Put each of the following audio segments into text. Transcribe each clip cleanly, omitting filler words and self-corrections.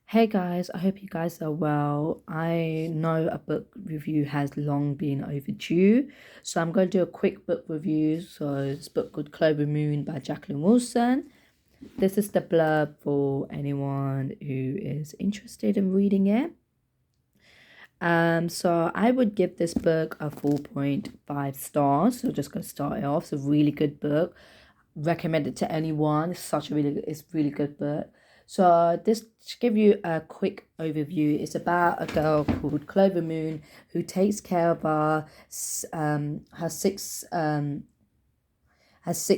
Hey guys, I hope you guys are well. I know a book review has long been overdue, so I'm going to do a quick book review. So it's a book called Clover Moon by Jacqueline Willson. This is the blurb for anyone who is interested in reading it. So I would give this book a 4.5 stars. So just gonna start it off. It's a really good book. Recommend it to anyone. It's really good book. So this to give you a quick overview, it's about a girl called Clover Moon who takes care of her six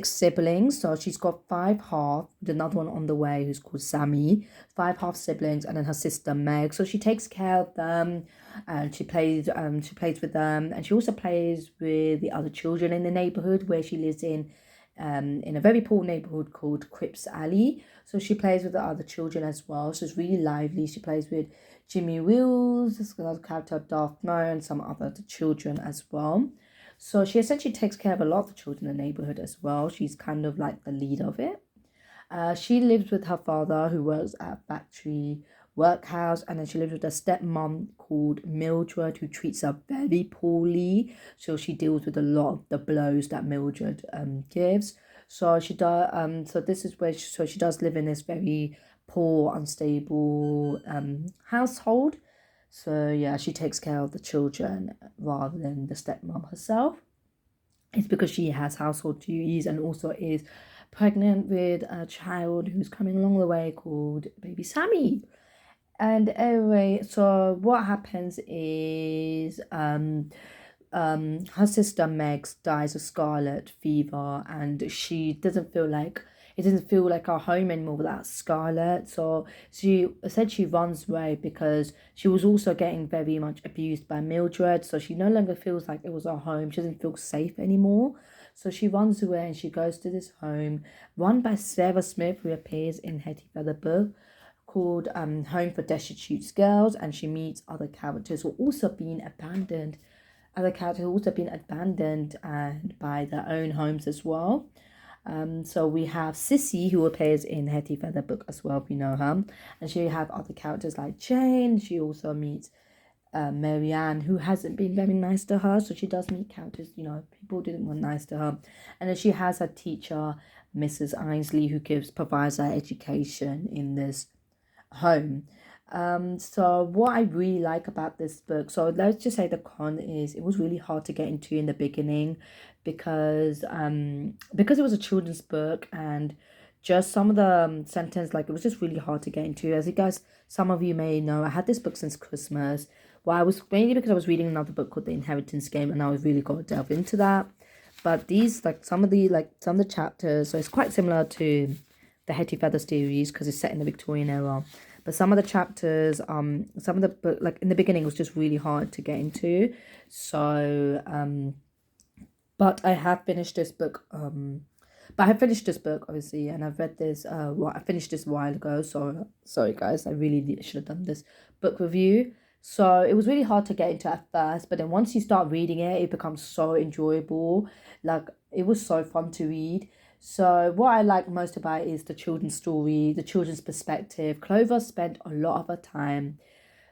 siblings. So she's got five half, with another one on the way who's called Sammy, five half siblings, and then her sister Meg. So she takes care of them and she plays with them, and she also plays with the other children in the neighborhood where she lives in a very poor neighborhood called Crips Alley. So she plays with the other children as well. So it's really lively. She plays with Jimmy Wheels, this other character, Darth Mo, and some other children as well. So she essentially takes care of a lot of the children in the neighborhood as well. She's kind of like the lead of it. She lives with her father, who works at a factory workhouse, and then she lives with a stepmom called Mildred, who treats her very poorly. So she deals with a lot of the blows that Mildred gives. So she does. So this is where she does live in this very poor, unstable household. So yeah, she takes care of the children rather than the stepmom herself. It's because she has household duties and also is pregnant with a child who's coming along the way called baby Sammy. And anyway, so what happens is her sister Meg dies of scarlet fever, and she doesn't feel like it doesn't feel like her home anymore without Scarlet. So she essentially runs away because she was also getting very much abused by Mildred. So she no longer feels like it was her home. She doesn't feel safe anymore. So she runs away and she goes to this home run by Sarah Smith, who appears in Hetty Feather book called Home for Destitute Girls, and she meets other characters who are also being abandoned. Other characters who also been abandoned and by their own homes as well. So we have Sissy, who appears in Hetty Feather book as well, if you know her. And she have other characters like Jane. She also meets Marianne, who hasn't been very nice to her. So she does meet characters, people didn't want nice to her. And then she has her teacher, Mrs. Ainsley, who provides her education in this home. So what I really like about this book, so let's just say the con is it was really hard to get into in the beginning because it was a children's book, and just some of the sentence, like, it was just really hard to get into. As you guys, some of you may know, I had this book since Christmas. Well, I was mainly because I was reading another book called The Inheritance Game, and I was really got to delve into that. But these, some of the chapters, so it's quite similar to the Hetty Feather series because it's set in the Victorian era. But some of the chapters, some of the book, like in the beginning, was just really hard to get into. So, but I have finished this book. But I have finished this book, obviously, and I've read this. I finished this a while ago. So sorry, guys, I really should have done this book review. So it was really hard to get into at first, but then once you start reading it, it becomes so enjoyable. Like, it was so fun to read. So what I like most about it is the children's story, the children's perspective. Clover spent a lot of her time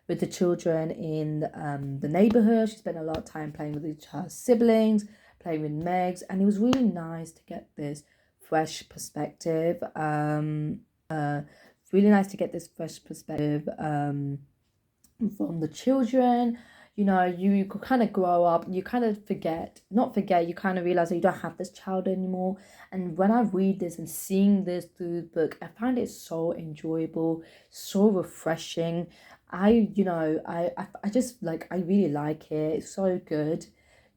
with the children in the neighborhood. She spent a lot of time playing with her siblings, playing with Megs, and it was really nice to get this fresh perspective. Really nice to get this fresh perspective from the children. You could kind of grow up, you kind of not forget, you kind of realize that you don't have this child anymore. And when I read this and seeing this through the book, I find it so enjoyable, so refreshing. I just, like, I really like it. It's so good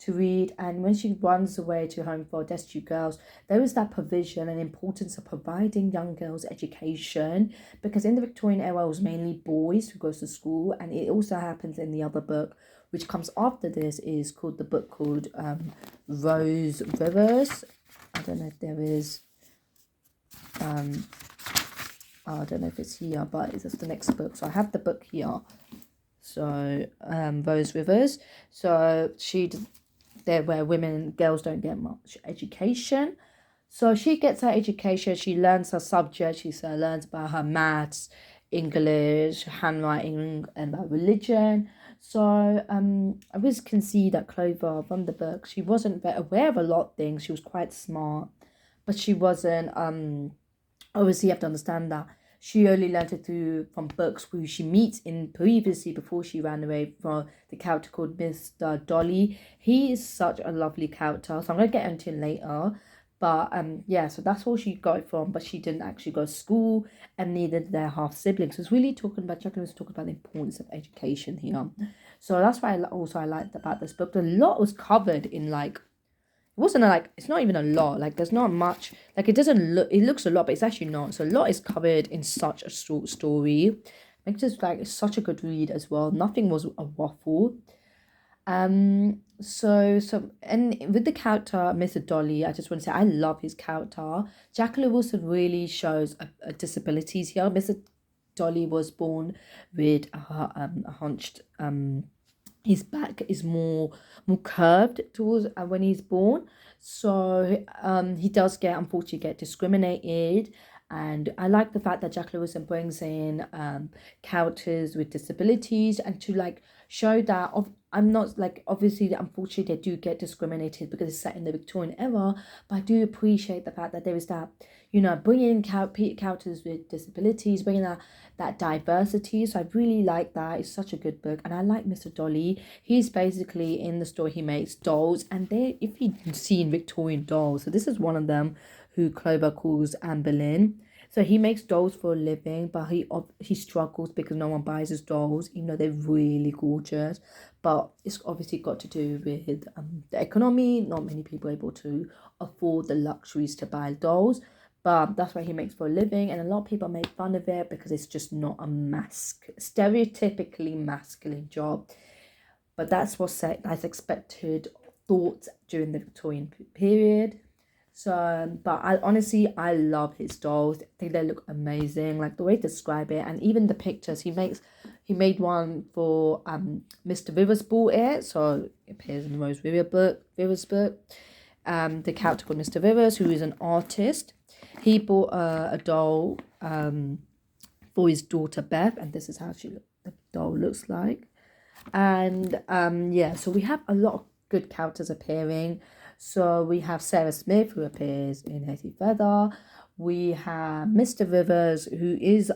to read. And when she runs away to Home for Destitute Girls, there is that provision and importance of providing young girls education, because in the Victorian era it was mainly boys who goes to school. And it also happens in the other book, which comes after this, is called the book called Rose Rivers. I don't know if there is I don't know if it's here, but it's just the next book. So I have the book here. So Rose Rivers. So there where girls don't get much education. So she gets her education. She learns her subject. She learns about her maths, English, handwriting, and about religion. So I always can see that Clover from the book, she wasn't very aware of a lot of things. She was quite smart, but she wasn't obviously you have to understand that she only learned it through from books who she meets in previously before she ran away from the character called Mr. Dolly. He is such a lovely character, so I'm gonna get into him later. But yeah, so that's all she got it from, but she didn't actually go to school, and neither did their half siblings. So it's really talking about Jacqueline was talking about the importance of education here. So that's why I liked about this book. A lot was covered in like wasn't like it's not even a lot, like there's not much, like it looks a lot, but it's actually not. So a lot is covered in such a short story. Makes it like it's such a good read as well. Nothing was a waffle. So and with the character Mr. Dolly, I just want to say I love his character. Jacqueline Wilson really shows a disabilities here. Mr. Dolly was born with a hunched his back is more curved towards when he's born, so he does unfortunately get discriminated. And I like the fact that Jacqueline Wilson brings in characters with disabilities and to like show that I'm not like obviously unfortunately they do get discriminated because it's set in the Victorian era, but I do appreciate the fact that there is that, you know, bringing characters with disabilities, bringing that diversity. So I really like that. It's such a good book, and I like Mr. Dolly. He's basically in the story he makes dolls, and they if you've seen Victorian dolls, so this is one of them who Clover calls Anne Boleyn. So he makes dolls for a living, but he struggles because no one buys his dolls, even though they're really gorgeous. But it's obviously got to do with the economy. Not many people are able to afford the luxuries to buy dolls. But that's what he makes for a living, and a lot of people make fun of it because it's just not a stereotypically masculine job. But that's that's expected, thought during the Victorian period. So, but I love his dolls. I think they look amazing. Like the way to describe it, and even the pictures he made one for Mr. Rivers bought it, so it appears in the Rivers book. The character called Mr. Rivers, who is an artist. He bought a doll for his daughter Beth, and this is how the doll looks like. And yeah, so we have a lot of good characters appearing. So we have Sarah Smith, who appears in Hetty Feather. We have Mr. Rivers, who's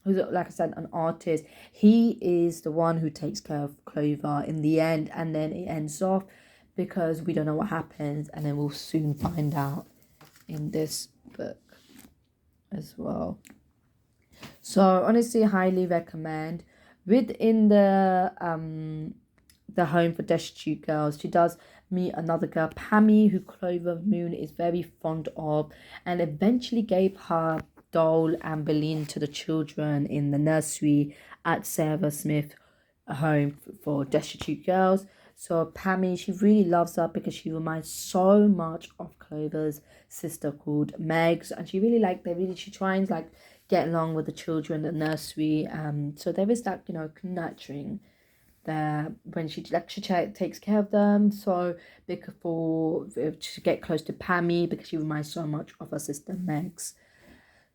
like I said, an artist. He is the one who takes care of Clover in the end, and then it ends off because we don't know what happens, and then we'll soon find out in this book as well. So honestly, highly recommend. Within the home for destitute girls, she does meet another girl, Pammy, who Clover Moon is very fond of, and eventually gave her doll Anne Boleyn to the children in the nursery at Sarah Smith home for destitute girls. So Pammy, she really loves her because she reminds so much of Clover's sister called Megs, and she really she tries like get along with the children in the nursery. So there is that, you know, nurturing there when she takes care of them. So because to get close to Pammy because she reminds so much of her sister Megs.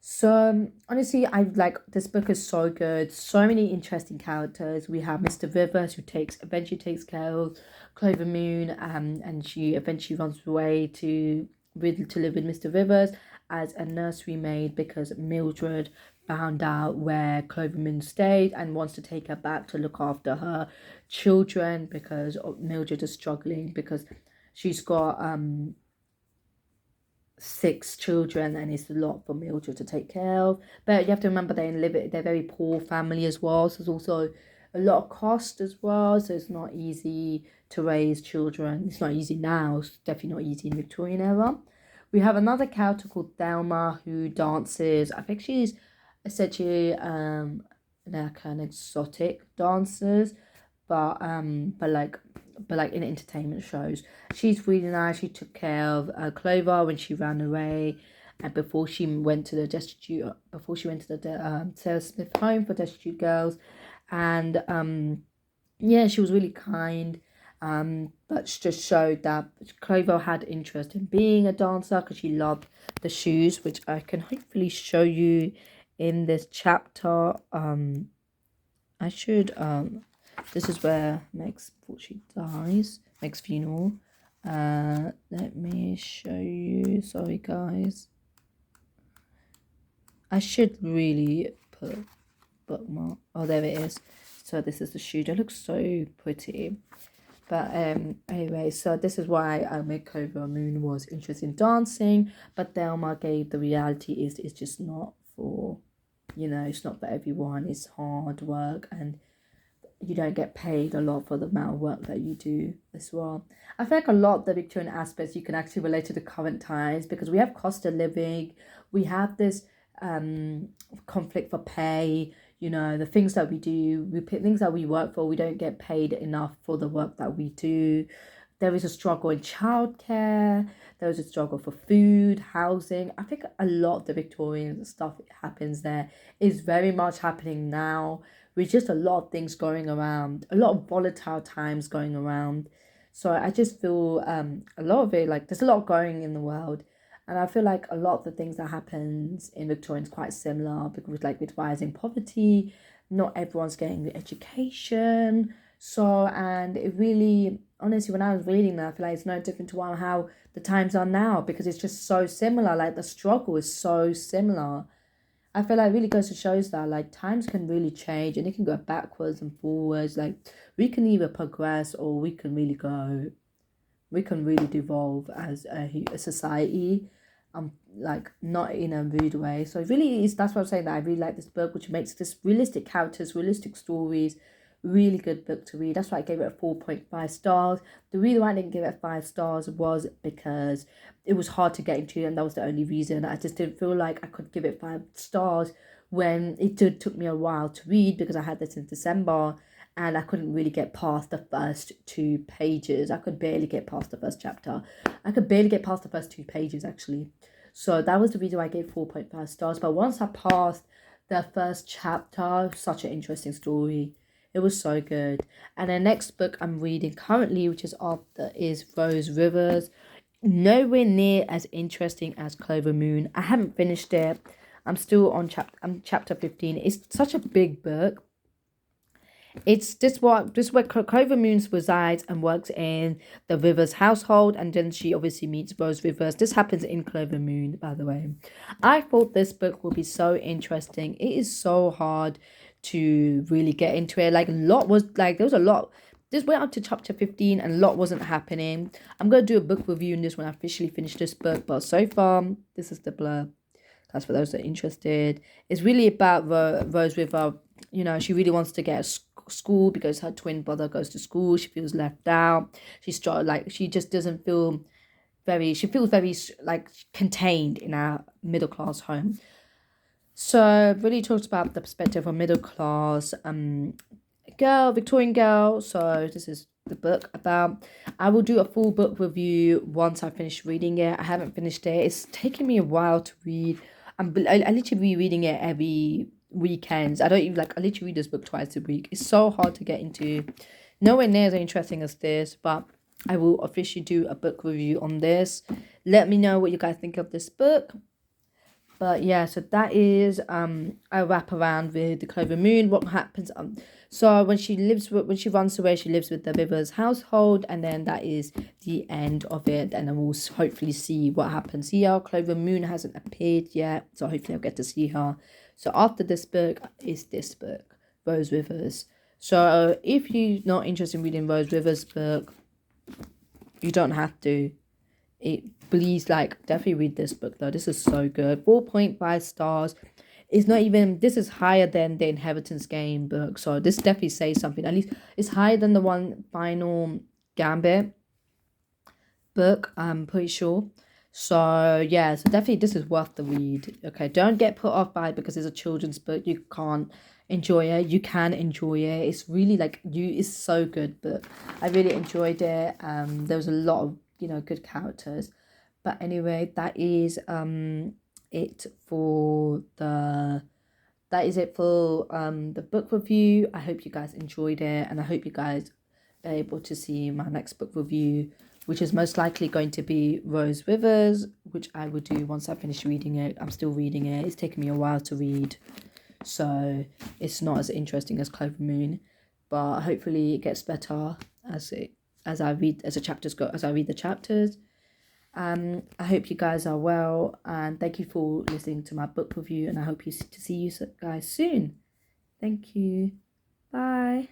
So honestly, I like this book is so good. So many interesting characters. We have Mr. Rivers who eventually takes care of Clover Moon, and she eventually runs away to live with Mr. Rivers as a nursery maid because Mildred found out where Clover Moon stayed and wants to take her back to look after her children because Mildred is struggling because she's got 6 children and it's a lot for Mildred to take care of. But you have to remember they're a very poor family as well, so there's also a lot of cost as well, so it's not easy to raise children. It's not easy now, it's definitely not easy in Victorian era. We have another character called Thelma who dances. I think she's essentially like an exotic dancers, but like in entertainment shows. She's really nice. She took care of Clover when she ran away, and before she went to the Sarah Smith home for destitute girls, and yeah, she was really kind. But just showed that Clover had interest in being a dancer because she loved the shoes, which I can hopefully show you in this chapter, I should this is where Meg's before she dies, Meg's funeral. Let me show you. Sorry guys. I should really put bookmark. Oh, there it is. So this is the shoot. It looks so pretty. But anyway, so this is why I made Clover Moon was interested in dancing, but Thelma gave the reality is it's just not for, it's not for everyone. It's hard work and you don't get paid a lot for the amount of work that you do as well. I feel like a lot of the Victorian aspects you can actually relate to the current times because we have cost of living, we have this conflict for pay, the things that we do, things that we work for, we don't get paid enough for the work that we do. There is a struggle in childcare. There is a struggle for food, housing. I think a lot of the Victorian stuff happens there is very much happening now. With just a lot of things going around, a lot of volatile times going around. So I just feel a lot of it, like there's a lot going in the world. And I feel like a lot of the things that happens in Victoria is quite similar because like with rising poverty, not everyone's getting the education. So, and it really, honestly, when I was reading that, I feel like it's no different to how the times are now because it's just so similar. Like the struggle is so similar. I feel like it really goes to shows that like times can really change and it can go backwards and forwards. Like we can either progress or we can really devolve as a society. Like not in a rude way. So it really is, that's what I'm saying, that I really like this book, which makes this realistic characters, realistic stories, really good book to read. That's why I gave it a 4.5 stars. The reason why I didn't give it 5 stars was because it was hard to get into, and that was the only reason. I just didn't feel like I could give it 5 stars when took me a while to read because I had this in December and I couldn't really get past the first 2 pages. I could barely get past the first chapter. I could barely get past the first 2 pages actually. So that was the reason why I gave 4.5 stars. But once I passed the first chapter, such an interesting story. It was so good. And the next book I'm reading currently, which is Rose Rivers. Nowhere near as interesting as Clover Moon. I haven't finished it. I'm still on chapter 15. It's such a big book. It's this where Clover Moon resides and works in the Rivers household, and then she obviously meets Rose Rivers. This happens in Clover Moon, by the way. I thought this book would be so interesting. It is so hard to really get into it. Like there was a lot. This went up to chapter 15 and a lot wasn't happening. I'm going to do a book review in this when I officially finish this book, but so far this is the blurb. That's for those that are interested. It's really about Rose River. She really wants to get a school because her twin brother goes to school. She feels left out. She just doesn't feel she feels very like contained in our middle class home. So it really talks about the perspective of a middle class Victorian girl. So this is the book about. I will do a full book review once I finish reading it. I haven't finished it. It's taken me a while to read. I literally rereading it every weekends. I literally read this book twice a week. It's so hard to get into. Nowhere near as interesting as this, but I will officially do a book review on this. Let me know what you guys think of this book. But yeah, so that is a wrap around with the Clover Moon. What happens? So when she runs away, she lives with the Rivers household, and then that is the end of it. And then we'll hopefully see what happens here. Clover Moon hasn't appeared yet, so hopefully I'll get to see her. So after this book is this book, Rose Rivers. So if you're not interested in reading Rose Rivers' book, you don't have to. Please definitely read this book though. This is so good. 4.5 stars. It's not even, this is higher than the Inheritance Game book, so this definitely says something. At least it's higher than the one Final Gambit book, I'm pretty sure. So yeah, so definitely this is worth the read. Okay, don't get put off by it because it's a children's book. You can't enjoy it. You can enjoy it. It's really it's so good, but I really enjoyed it. There was a lot of good characters. But anyway, that is it for the book review. I hope you guys enjoyed it, and I hope you guys are able to see my next book review which is most likely going to be Rose Rivers, which I will do once I finish reading it. I'm still reading it. It's taken me a while to read, so it's not as interesting as Clover Moon, but hopefully it gets better as I read the chapters. I hope you guys are well, and thank you for listening to my book review, and I hope to see you guys soon. Thank you. Bye.